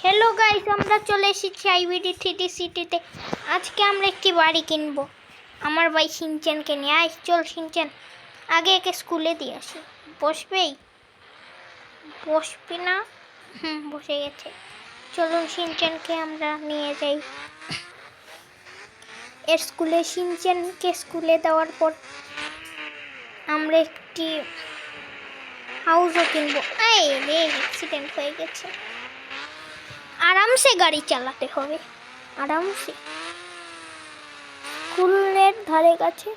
Hello guys, আমরা চলে এসেছি আইবিডি থ্রিডি সিটিতে। আজকে আমরা একটি বাড়ি কিনবো আমার ভাই সিনচেনকে নিয়ে। আয় চল সিনচেন, আগে একে স্কুলে দিয়ে আসি। বসবি না? বসে গেছে। চলুন সিনচেনকে আমরা নিয়ে যাই এর স্কুলে। সিনচেনকে স্কুলে দেওয়ার পর আমরা একটি হাউসও কিনবো। এই রে, অ্যাক্সিডেন্ট হয়ে গেছে। আরামসে গাড়ি চালাতে হবে, আরামসে। স্কুলের ধারে কাছে,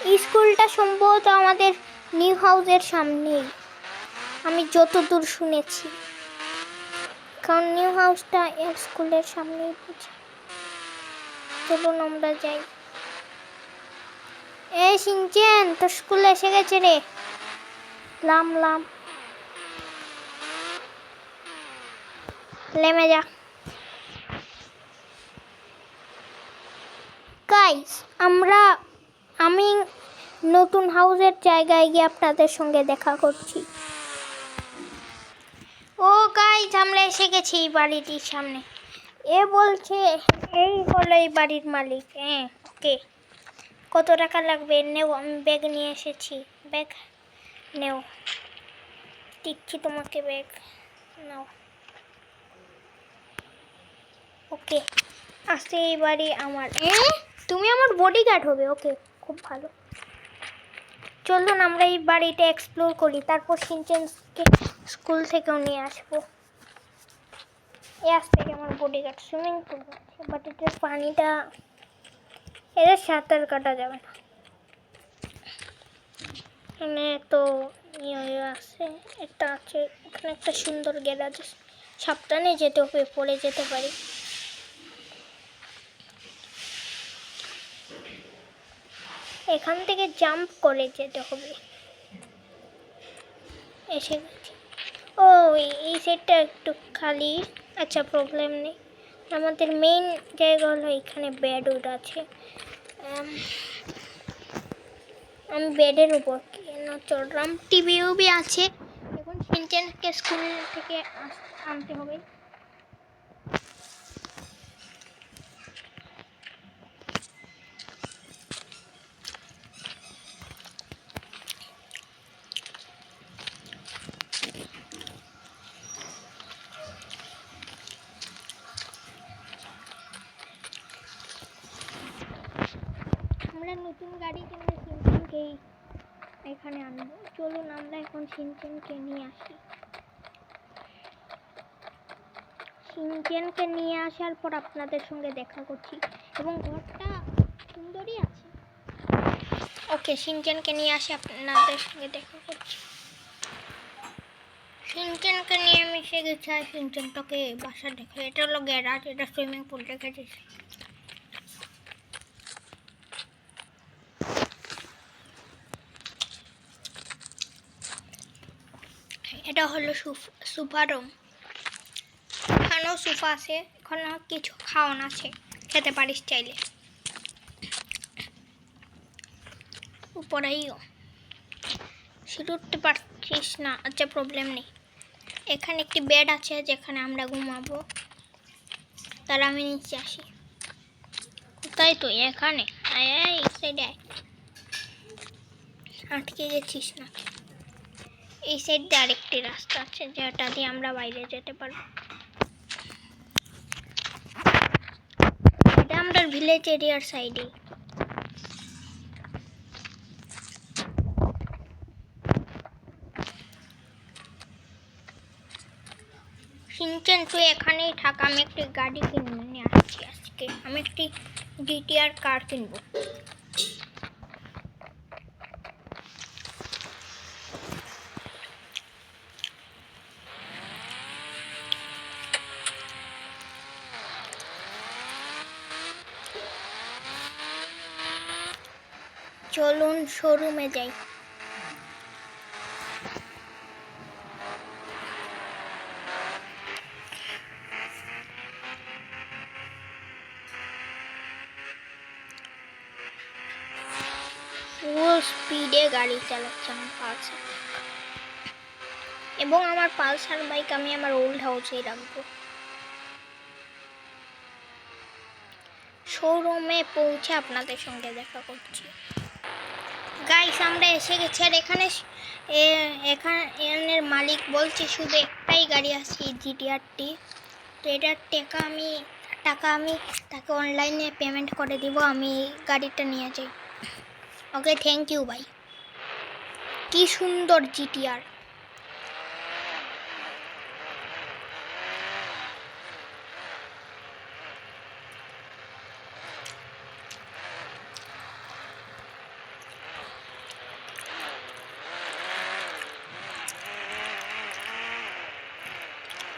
এই স্কুলটা সম্ভবত আমাদের নিউ হাউসের সামনেই, আমি যতদূর শুনেছি, কারণ নিউ হাউসটা এর স্কুলের সামনেই বুঝি। চলুন আমরা যাই। এই সিনচেন, তোর স্কুল এসে গেছে রে। লাম নেমে যা। গাইস, আমি নতুন হাউসের জায়গায় গিয়ে আপনাদের সঙ্গে দেখা করছি। ও গাইস, আমরা এসে গেছি এই বাড়িটির সামনে। এ বলছে এই হলো এই বাড়ির মালিক। হ্যাঁ, ওকে। কত টাকা লাগবে? নেও, আমি ব্যাগ নিয়ে এসেছি। ব্যাগ নেও, দিচ্ছি তোমাকে ব্যাগ, নাও। ওকে, আজকে এই বাড়ি আমার। তুমি আমার বডিগার্ড হবে? ওকে, খুব ভালো। চলুন আমরা এই বাড়িটা এক্সপ্লোর করি, তারপর সিনচেনকে স্কুল থেকেও নিয়ে আসবো। আজ থেকে আমার বডিগার্ড সুইমিং পুল আছে, বাট এটার পানিটা, এর সাঁতার কাটা যাবে না। এখানে তো আছে, একটা আছে এখানে, একটা সুন্দর গ্যারাজ। সাবধানে যেতে হবে, পড়ে যেতে পারি। এখান থেকে জাম্প করে যেতে হবে। এসে গেছি। ও, এই সাইডটা একটু খালি। আচ্ছা, প্রবলেম নেই। আমাদের মেইন জায়গা হলো এখানে বেডউড আছে। আমি বেডের উপর কেন চড়লাম। টিভি আছে। এখন সিনচেনকে স্কুল থেকে আনতে হবে। আমরা নতুন গাড়ি কিনলে সিনচেনকেই এখানে আনবো। চলুন আমরা এখন সিনচেনকে নিয়ে আসি। সিনচেনকে নিয়ে আসার পর আপনাদের সঙ্গে দেখা করছি, এবং ঘরটা সুন্দরই আছে। ওকে, সিনচেনকে নিয়ে আসি, আপনাদের সঙ্গে দেখা করছি। সিনচেনকে নিয়ে আমি এসে গেছি। আর সিনচেনটাকে বাসা দেখে, এটা হলো গ্যারাজ, এটা সুইমিং পুল রেখেছি। এটা হলো সোফা রুম। এখানেও সোফা আছে, এখানেও কিছু খাওয়ান আছে, খেতে পারিস চাইলে। উপরেইও সিঁড়ি উঠতে পারছিস না? আচ্ছা, প্রবলেম নেই। এখানে একটি বেড আছে যেখানে আমরা ঘুমাবো। তার আমি নিচে আসি। কোথায় তুই? এখানে এই সাইডে আটকে গেছিস না? এই সাইডে আরেকটি রাস্তা আছে যেটা দিয়ে আমরা বাইরে যেতে পারবো। এটা আমরা ভিলেজ এরিয়ার সাইডে। সিনচেন, তুই এখানেই থাক, আমি একটি গাড়ি কিনে আসছি। আজকে আমি একটি জিটিআর কার কিনবো। চলুন শোরুমে যাই। ফুল স্পিডে গাড়ি চালাচ্ছে আমার পালসার, এবং আমার পালসার বাইক আমি আমার ওল্ড হাউসেই রাখবো। শোরুমে পৌঁছে আপনাদের সঙ্গে দেখা করছি। গাইস আমরা এসে গেছি, আর এখানের মালিক বলছে শুধু একটাই গাড়ি আছে জিটিআরটি। তো এটার টাকা আমি তাকে অনলাইনে পেমেন্ট করে দিব, আমি গাড়িটা নিয়ে যাই। ওকে, থ্যাংক ইউ ভাই। কি সুন্দর জিটিআর।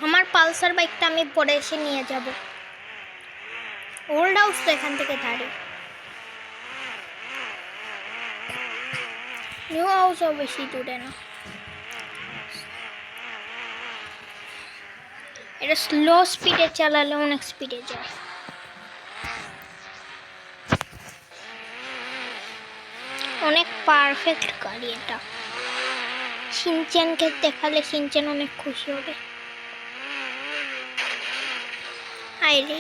আমার পালসার বাইকটা আমি পরে এসে নিয়ে যাব। ওল্ড হাউস তো এখান থেকে ধারে, নিউ হাউসও বেশি দূরে না। এটা স্লো স্পিডে চালালে অনেক স্পিডে যায়। অনেক পারফেক্ট গাড়ি এটা। শিনচ্যানকে দেখালে শিনচ্যান অনেক খুশি হবে। আরে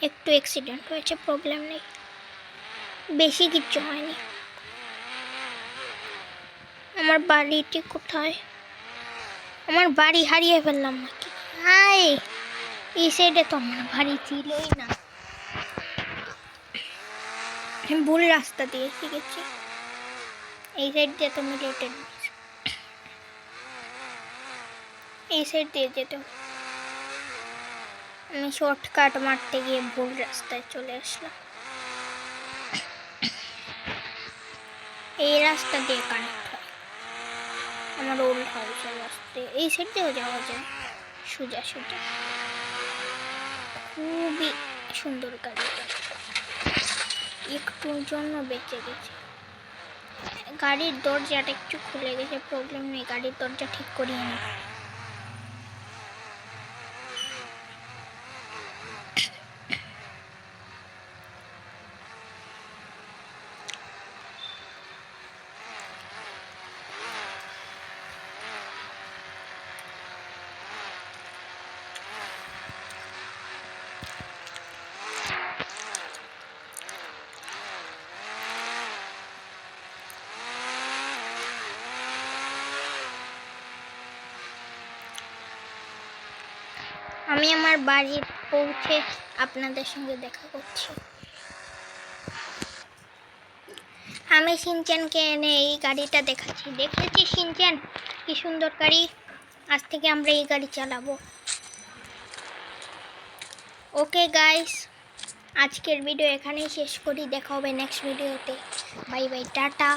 একটু অ্যাক্সিডেন্ট হয়েছে, প্রবলেম নেই, বেশি কিচ্ছু হয়নি। আমার বাড়িটি কোথায়? আমার বাড়ি হারিয়ে ফেললাম নাকি? হাই, এই সাইডে তো আমার বাড়ি ছিলই না, আমি ভুল রাস্তা দিয়ে শিখেছি। এই সাইড দিয়ে তো মিলিটারি, এই সাইড দিয়ে যেতে, আমি শর্টকাট মারতে গিয়ে ভুল রাস্তায় চলে আসলাম। এই রাস্তা দিয়ে কানেক্ট হয় আমার ওল্ড হাউসের রাস্তা। এই সাইড দিয়েও যাওয়া যায় সোজা সোজা। খুবই সুন্দর গাড়িটা, একটুর জন্য বেঁচে গেছে। গাড়ির দরজাটা একটু খুলে গেছে, প্রবলেম নেই, গাড়ির দরজা ঠিক করিয়ে নিই। আমি আমার বাড়ি পৌঁছে আপনাদের সঙ্গে দেখা করছি। আমি শিনচ্যানকে এনে এই গাড়িটা দেখেছি শিনচ্যান, কি সুন্দর গাড়ি। আজ থেকে আমরা এই গাড়ি চালাবো। ওকে গাইস, আজকের ভিডিও এখানেই শেষ করি, দেখা হবে নেক্সট ভিডিওতে। Bye bye, tata.